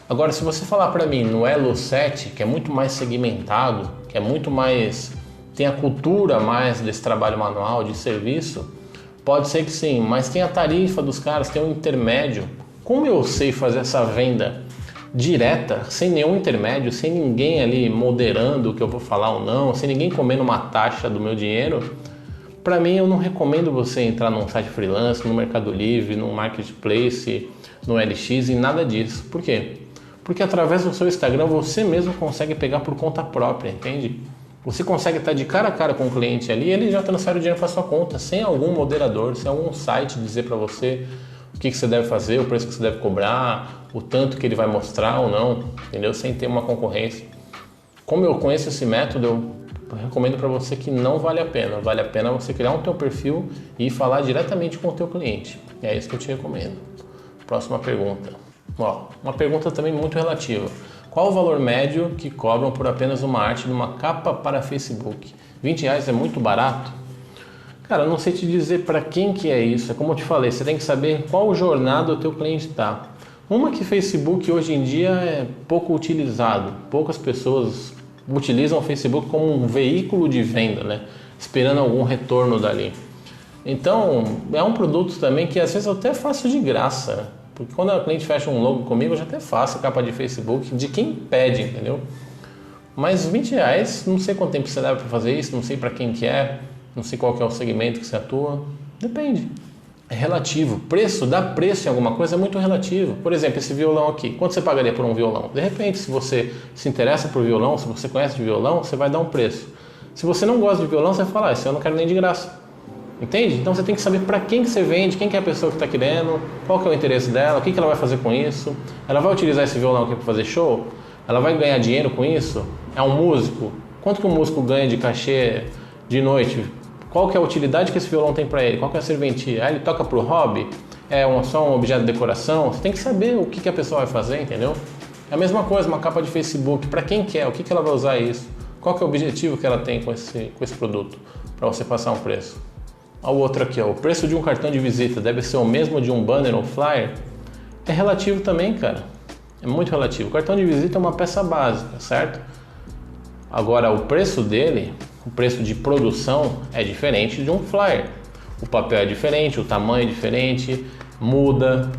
Agora, se você falar para mim no Elo 7, que é muito mais segmentado, que é muito mais... tem a cultura mais desse trabalho manual, de serviço, pode ser que sim, mas tem a tarifa dos caras, tem um intermédio. Como eu sei fazer essa venda direta, sem nenhum intermédio, sem ninguém ali moderando o que eu vou falar ou não, sem ninguém comendo uma taxa do meu dinheiro, para mim eu não recomendo você entrar num site freelance, no Mercado Livre, no Marketplace, no LX e nada disso. Por quê? Porque através do seu Instagram você mesmo consegue pegar por conta própria, entende? Você consegue estar de cara a cara com o cliente ali e ele já transfere o dinheiro para sua conta, sem algum moderador, sem algum site dizer para você o que você deve fazer, o preço que você deve cobrar, o tanto que ele vai mostrar ou não, entendeu? Sem ter uma concorrência. Como eu conheço esse método, eu recomendo para você que não vale a pena. Vale a pena você criar um teu perfil e falar diretamente com o teu cliente. E é isso que eu te recomendo. Próxima pergunta. Ó, uma pergunta também muito relativa. Qual o valor médio que cobram por apenas uma arte de uma capa para Facebook? R$20 é muito barato? Cara, eu não sei te dizer para quem que é isso. É como eu te falei, você tem que saber qual jornada o teu cliente está. Uma que Facebook hoje em dia é pouco utilizado. Poucas pessoas utilizam o Facebook como um veículo de venda, né? Esperando algum retorno dali. Então, é um produto também que às vezes eu até faço de graça. Porque quando a cliente fecha um logo comigo, eu já até faço a capa de Facebook de quem pede, entendeu? Mas R$20, não sei quanto tempo você leva para fazer isso, não sei para quem que é, não sei qual que é o segmento que você atua. Depende. É relativo. Preço, dar preço em alguma coisa é muito relativo. Por exemplo, esse violão aqui. Quanto você pagaria por um violão? De repente, se você se interessa por violão, se você conhece de violão, você vai dar um preço. Se você não gosta de violão, você vai falar, isso eu não quero nem de graça. Entende? Então você tem que saber para quem que você vende, quem que é a pessoa que está querendo, qual que é o interesse dela, o que que ela vai fazer com isso. Ela vai utilizar esse violão aqui para fazer show? Ela vai ganhar dinheiro com isso? É um músico? Quanto que um músico ganha de cachê de noite? Qual que é a utilidade que esse violão tem para ele? Qual que é a serventia? Ele toca para o hobby? Só um objeto de decoração? Você tem que saber o que que a pessoa vai fazer, entendeu? É a mesma coisa, uma capa de Facebook. Para quem que é? O que que ela vai usar isso? Qual que é o objetivo que ela tem com esse produto? Para você passar um preço. Olha o outro aqui, ó. O preço de um cartão de visita deve ser o mesmo de um banner ou flyer? É relativo também, cara. É muito relativo. O cartão de visita é uma peça básica, certo? Agora, o preço dele, o preço de produção é diferente de um flyer. O papel é diferente, o tamanho é diferente, muda,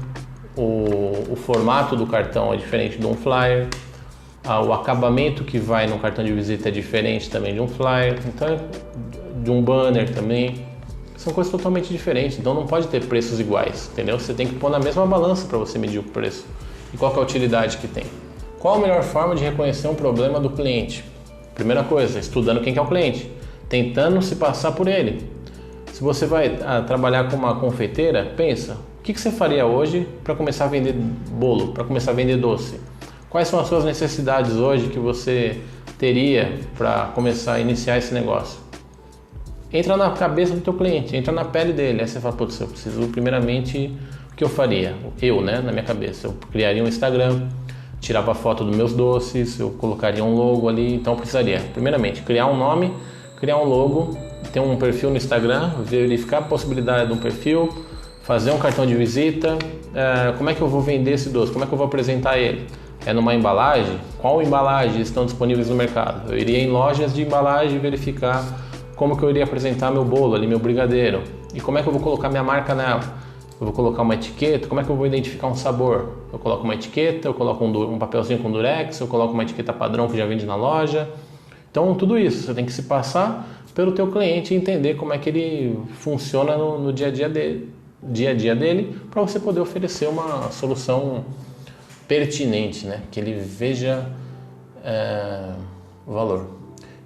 o formato do cartão é diferente de um flyer, o acabamento que vai no cartão de visita é diferente também de um flyer, então, de um banner também. São coisas totalmente diferentes, então não pode ter preços iguais, entendeu? Você tem que pôr na mesma balança para você medir o preço. E qual que é a utilidade que tem? Qual a melhor forma de reconhecer um problema do cliente? Primeira coisa, estudando quem que é o cliente, tentando se passar por ele. Se você vai trabalhar com uma confeiteira, pensa, o que você faria hoje para começar a vender bolo, para começar a vender doce? Quais são as suas necessidades hoje que você teria para começar a iniciar esse negócio? Entra na cabeça do teu cliente, entra na pele dele. Aí você fala, putz, eu preciso primeiramente, o que eu faria? Na minha cabeça, eu criaria um Instagram, tirava foto dos meus doces, eu colocaria um logo ali. Então eu precisaria, primeiramente, criar um nome, criar um logo, ter um perfil no Instagram, verificar a possibilidade de um perfil, fazer um cartão de visita. Como é que eu vou vender esse doce? Como é que eu vou apresentar ele? É numa embalagem? Qual embalagem estão disponíveis no mercado? Eu iria em lojas de embalagem verificar como que eu iria apresentar meu bolo ali, meu brigadeiro. E como é que eu vou colocar minha marca nela? Eu vou colocar uma etiqueta, como é que eu vou identificar um sabor? Eu coloco uma etiqueta, eu coloco um papelzinho com durex, eu coloco uma etiqueta padrão que já vende na loja. Então tudo isso, você tem que se passar pelo teu cliente e entender como é que ele funciona no dia a dia dele, para você poder oferecer uma solução pertinente, né? Que ele veja o valor.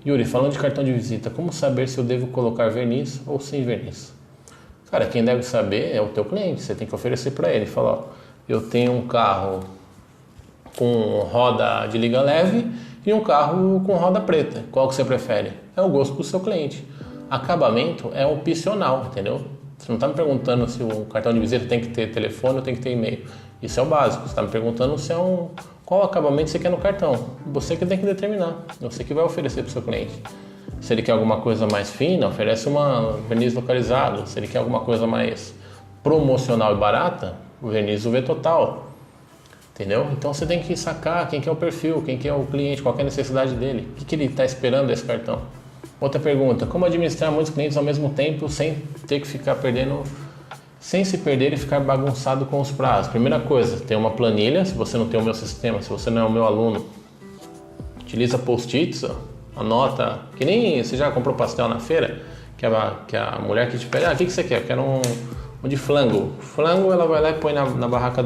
Yuri, falando de cartão de visita, como saber se eu devo colocar verniz ou sem verniz? Cara, quem deve saber é o teu cliente, você tem que oferecer para ele. Falar, ó, eu tenho um carro com roda de liga leve e um carro com roda preta. Qual que você prefere? É o gosto do seu cliente. Acabamento é opcional, entendeu? Você não está me perguntando se o cartão de visita tem que ter telefone ou tem que ter e-mail. Isso é o básico. Você está me perguntando se qual acabamento você quer no cartão. Você que tem que determinar. Você que vai oferecer para o seu cliente. Se ele quer alguma coisa mais fina, oferece uma verniz localizado. Se ele quer alguma coisa mais promocional e barata, o verniz UV total. Entendeu? Então você tem que sacar quem que é o perfil, quem que é o cliente, qual que é a necessidade dele, o que ele está esperando desse cartão. Outra pergunta, como administrar muitos clientes ao mesmo tempo sem ter que ficar perdendo sem se perder e ficar bagunçado com os prazos. Primeira coisa, tem uma planilha. Se você não tem o meu sistema, se você não é o meu aluno, utiliza post-its, anota, que nem você já comprou pastel na feira, que a mulher que te pede, o que você quer? Eu quero um de flango. Flango, ela vai lá e põe na barraca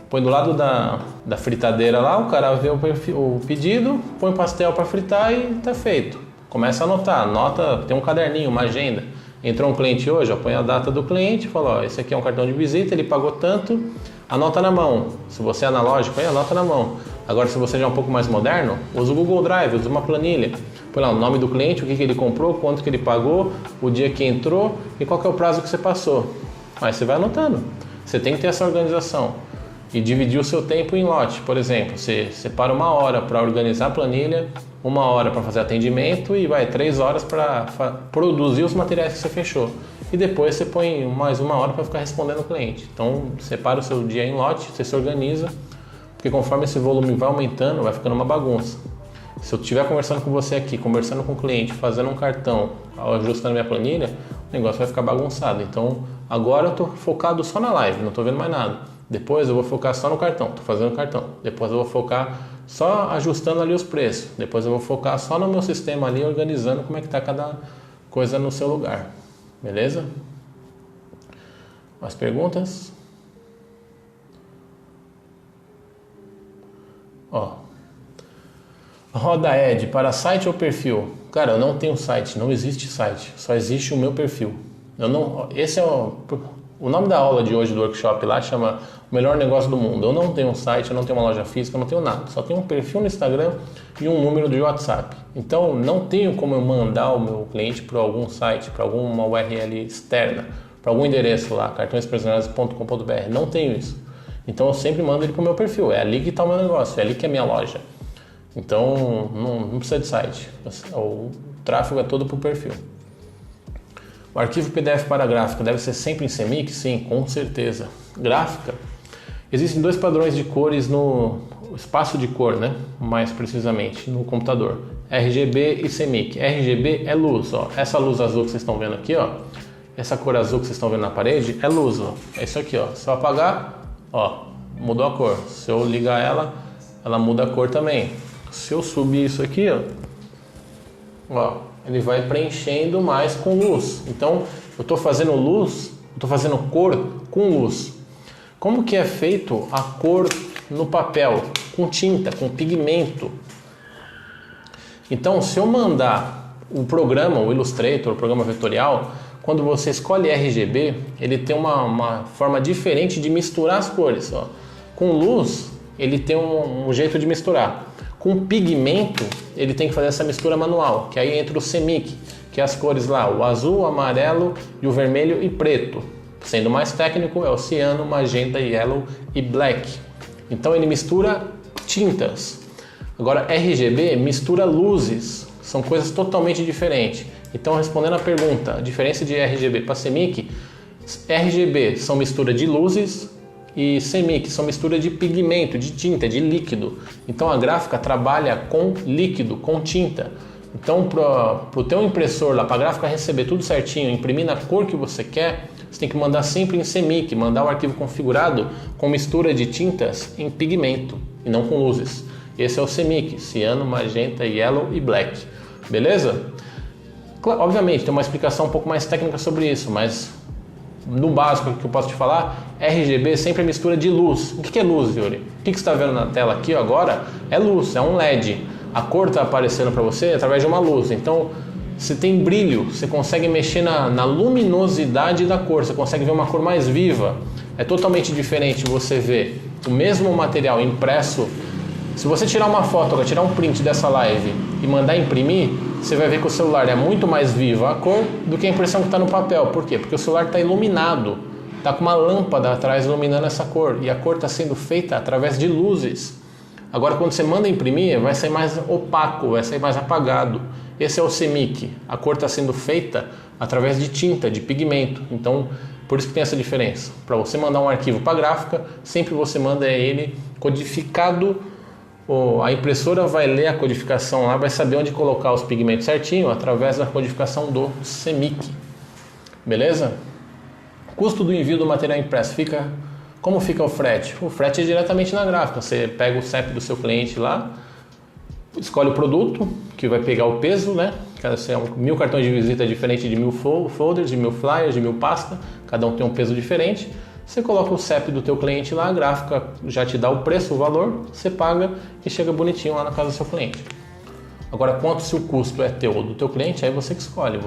põe do lado da fritadeira lá, o cara vê o pedido, põe pastel para fritar e tá feito. Começa a anotar, anota, tem um caderninho, uma agenda. Entrou um cliente hoje, põe a data do cliente, fala, esse aqui é um cartão de visita, ele pagou tanto, anota na mão. Se você é analógico, aí anota na mão. Agora, se você já é um pouco mais moderno, usa o Google Drive, usa uma planilha. Põe lá o nome do cliente, o que ele comprou, quanto que ele pagou, o dia que entrou e qual que é o prazo que você passou. Aí você vai anotando. Você tem que ter essa organização e dividir o seu tempo em lote. Por exemplo, você separa 1 hora para organizar a planilha, 1 hora para fazer atendimento e 3 horas para produzir os materiais que você fechou. E depois você põe mais 1 hora para ficar respondendo o cliente. Então, separa o seu dia em lote, você se organiza, porque conforme esse volume vai aumentando, vai ficando uma bagunça. Se eu estiver conversando com você aqui, conversando com o cliente, fazendo um cartão, ajustando minha planilha, o negócio vai ficar bagunçado. Então, agora eu estou focado só na live, não estou vendo mais nada. Depois eu vou focar só no cartão, estou fazendo o cartão. Depois eu vou focar só ajustando ali os preços. Depois eu vou focar só no meu sistema ali, organizando como é que está cada coisa no seu lugar. Beleza? Mais perguntas? Roda Ed, para site ou perfil? Cara, eu não tenho site, não existe site, só existe o meu perfil. Esse é o nome da aula de hoje do workshop lá chama O Melhor Negócio do Mundo. Eu não tenho um site, eu não tenho uma loja física, eu não tenho nada. Só tenho um perfil no Instagram e um número de WhatsApp. Então, não tenho como eu mandar o meu cliente para algum site, para alguma URL externa, para algum endereço lá, cartõespersonalizados.com.br. Não tenho isso. Então, eu sempre mando ele para o meu perfil. É ali que está o meu negócio, é ali que é a minha loja. Então, não precisa de site. O tráfego é todo para o perfil. O arquivo PDF para gráfica deve ser sempre em CMYK? Sim, com certeza. Gráfica. Existem 2 padrões de cores no espaço de cor, né? Mais precisamente, no computador. RGB e CMYK. RGB é luz, ó. Essa luz azul que vocês estão vendo aqui, ó. Essa cor azul que vocês estão vendo na parede é luz, ó. É isso aqui, ó. Se eu apagar, ó, mudou a cor. Se eu ligar ela muda a cor também. Se eu subir isso aqui, ó, ele vai preenchendo mais com luz. Então, eu estou fazendo cor com luz. Como que é feito a cor no papel? Com tinta, com pigmento. Então, se eu mandar o programa, o Illustrator, o programa vetorial, quando você escolhe RGB, ele tem uma forma diferente de misturar as cores. Ó. Com luz, ele tem um jeito de misturar. Com pigmento, ele tem que fazer essa mistura manual, que aí entra o CMYK, que é as cores lá, o azul, o amarelo e o vermelho e preto. Sendo mais técnico, é o ciano, magenta, yellow e black. Então ele mistura tintas. Agora RGB mistura luzes, são coisas totalmente diferentes. Então respondendo a pergunta, a diferença de RGB para CMYK, RGB são mistura de luzes, e CMYK são mistura de pigmento, de tinta, de líquido. Então a gráfica trabalha com líquido, com tinta. Então para o teu impressor lá, para a gráfica receber tudo certinho, imprimir na cor que você quer, você tem que mandar sempre em CMYK, mandar o arquivo configurado com mistura de tintas em pigmento e não com luzes. Esse é o CMYK, ciano, magenta, yellow e black. Beleza? Obviamente tem uma explicação um pouco mais técnica sobre isso, mas no básico que eu posso te falar, RGB sempre é mistura de luz. O que é luz, Yuri? O que você está vendo na tela aqui agora é luz, é um LED. A cor está aparecendo para você através de uma luz. Então, você tem brilho, você consegue mexer na luminosidade da cor, você consegue ver uma cor mais viva. É totalmente diferente você ver o mesmo material impresso. Se você tirar uma foto, tirar um print dessa live e mandar imprimir, você vai ver que o celular é muito mais viva a cor do que a impressão que está no papel. Por quê? Porque o celular está iluminado, está com uma lâmpada atrás iluminando essa cor e a cor está sendo feita através de luzes. Agora, quando você manda imprimir, vai sair mais opaco, vai sair mais apagado. Esse é o CMYK. A cor está sendo feita através de tinta, de pigmento. Então, por isso que tem essa diferença. Para você mandar um arquivo para gráfica, sempre você manda ele codificado. A impressora vai ler a codificação lá, vai saber onde colocar os pigmentos certinho através da codificação do CMYK. Beleza? Custo do envio do material impresso, como fica o frete? O frete é diretamente na gráfica, você pega o CEP do seu cliente lá, escolhe o produto, que vai pegar o peso, né? Cada 1000 cartões de visita é diferente de 1000 folders, de 1000 flyers, de 1000 pasta, cada um tem um peso diferente. Você coloca o CEP do teu cliente lá, a gráfica já te dá o preço, o valor, você paga e chega bonitinho lá na casa do seu cliente. Agora, quanto se o custo é teu ou do teu cliente, aí você que escolhe,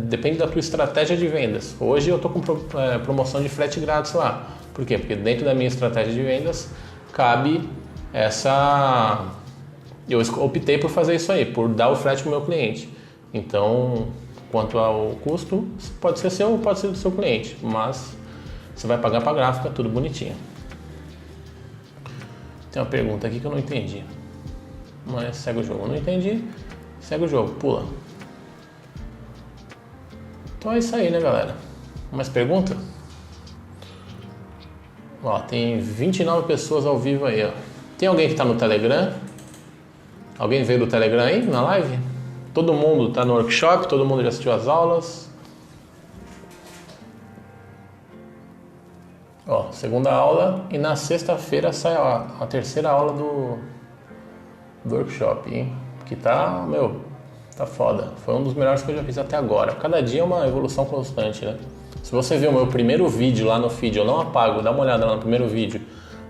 depende da tua estratégia de vendas. Hoje eu estou com promoção de frete grátis lá. Por quê? Porque dentro da minha estratégia de vendas cabe essa... Eu optei por fazer isso aí, por dar o frete para o meu cliente. Então, quanto ao custo, pode ser seu ou pode ser do seu cliente, mas você vai pagar para a gráfica, tudo bonitinho. Tem uma pergunta aqui que eu não entendi, mas segue o jogo. Eu não entendi, segue o jogo, pula. Então é isso aí, né, galera? Mais pergunta? Ó, tem 29 pessoas ao vivo aí, ó. Tem alguém que está no Telegram? Alguém veio do Telegram aí na live? Todo mundo está no workshop? Todo mundo já assistiu às aulas? Ó, segunda aula e na sexta-feira sai a terceira aula do workshop, hein? Que tá, tá foda. Foi um dos melhores que eu já fiz até agora. Cada dia é uma evolução constante, né? Se você viu o meu primeiro vídeo lá no feed, eu não apago, dá uma olhada lá no primeiro vídeo.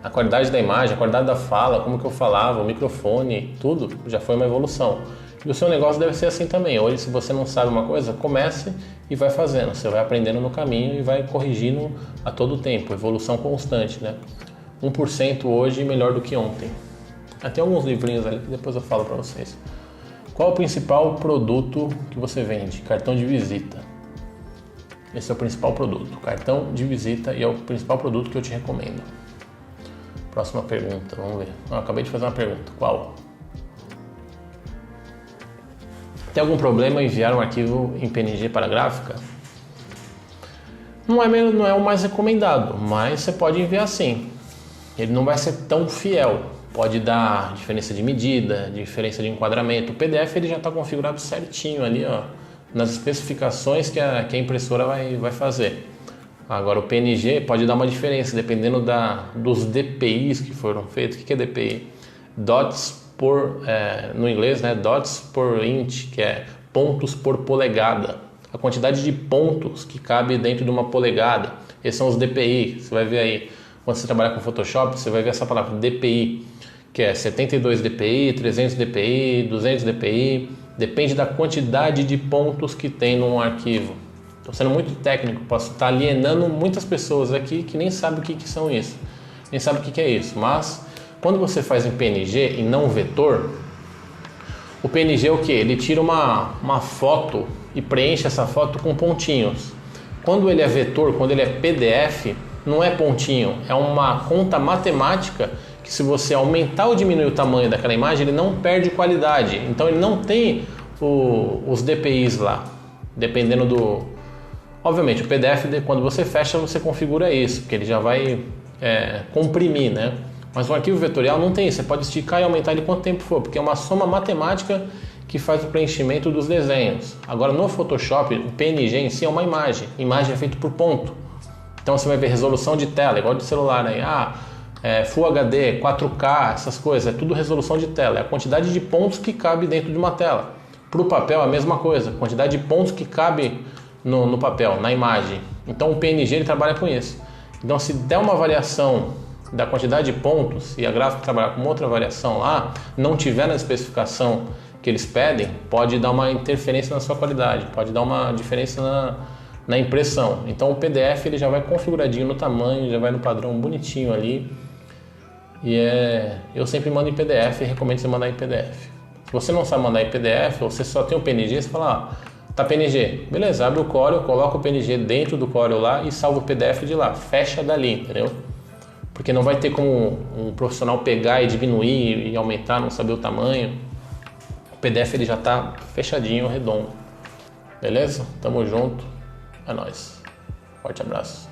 A qualidade da imagem, a qualidade da fala, como que eu falava, o microfone, tudo já foi uma evolução. E o seu negócio deve ser assim também. Hoje, se você não sabe uma coisa, comece e vai fazendo. Você vai aprendendo no caminho e vai corrigindo a todo tempo. Evolução constante, né? 1% hoje melhor do que ontem. Tem alguns livrinhos ali que depois eu falo para vocês. Qual é o principal produto que você vende? Cartão de visita. Esse é o principal produto. Cartão de visita e é o principal produto que eu te recomendo. Próxima pergunta, vamos ver. Eu acabei de fazer uma pergunta. Qual? Tem algum problema em enviar um arquivo em PNG para a gráfica? Não é o mais recomendado, mas você pode enviar sim. Ele não vai ser tão fiel. Pode dar diferença de medida, diferença de enquadramento. O PDF ele já está configurado certinho ali, ó, nas especificações que a impressora vai fazer. Agora o PNG pode dar uma diferença dependendo dos DPIs que foram feitos. O que é DPI? Dots no inglês, né? Dots per inch, que é pontos por polegada. A quantidade de pontos que cabe dentro de uma polegada. Esses são os DPI. Você vai ver aí, quando você trabalhar com Photoshop, você vai ver essa palavra DPI, que é 72 DPI, 300 DPI, 200 DPI. Depende da quantidade de pontos que tem num arquivo. Estou sendo muito técnico, posso estar alienando muitas pessoas aqui que nem sabem o que são isso, nem sabem o que é isso, mas quando você faz em PNG e não vetor, o PNG é o que? Ele tira uma foto e preenche essa foto com pontinhos. Quando ele é vetor, quando ele é PDF, não é pontinho, é uma conta matemática que se você aumentar ou diminuir o tamanho daquela imagem, ele não perde qualidade, então ele não tem os DPIs lá, dependendo do... Obviamente, o PDF, quando você fecha, você configura isso, porque ele já vai comprimir, né? Mas o arquivo vetorial não tem isso, você pode esticar e aumentar ele quanto tempo for, porque é uma soma matemática que faz o preenchimento dos desenhos. Agora, no Photoshop, o PNG em si é uma imagem é feito por ponto. Então, você vai ver resolução de tela, igual de celular aí, Full HD, 4K, essas coisas, é tudo resolução de tela, é a quantidade de pontos que cabe dentro de uma tela. Para o papel, é a mesma coisa, quantidade de pontos que cabe no papel, na imagem. Então o PNG ele trabalha com isso. Então se der uma variação da quantidade de pontos e a gráfica trabalhar com outra variação lá, não tiver na especificação que eles pedem, pode dar uma interferência na sua qualidade, pode dar uma diferença na impressão. Então o PDF ele já vai configuradinho no tamanho, já vai no padrão bonitinho ali. E eu sempre mando em PDF e recomendo você mandar em PDF. Se você não sabe mandar em PDF, ou você só tem o PNG, você fala, tá PNG, beleza, abre o Corel, coloca o PNG dentro do Corel lá e salva o PDF de lá, fecha dali, entendeu? Porque não vai ter como um profissional pegar e diminuir e aumentar, não saber o tamanho. O PDF ele já tá fechadinho, redondo. Beleza? Tamo junto. É nóis. Forte abraço.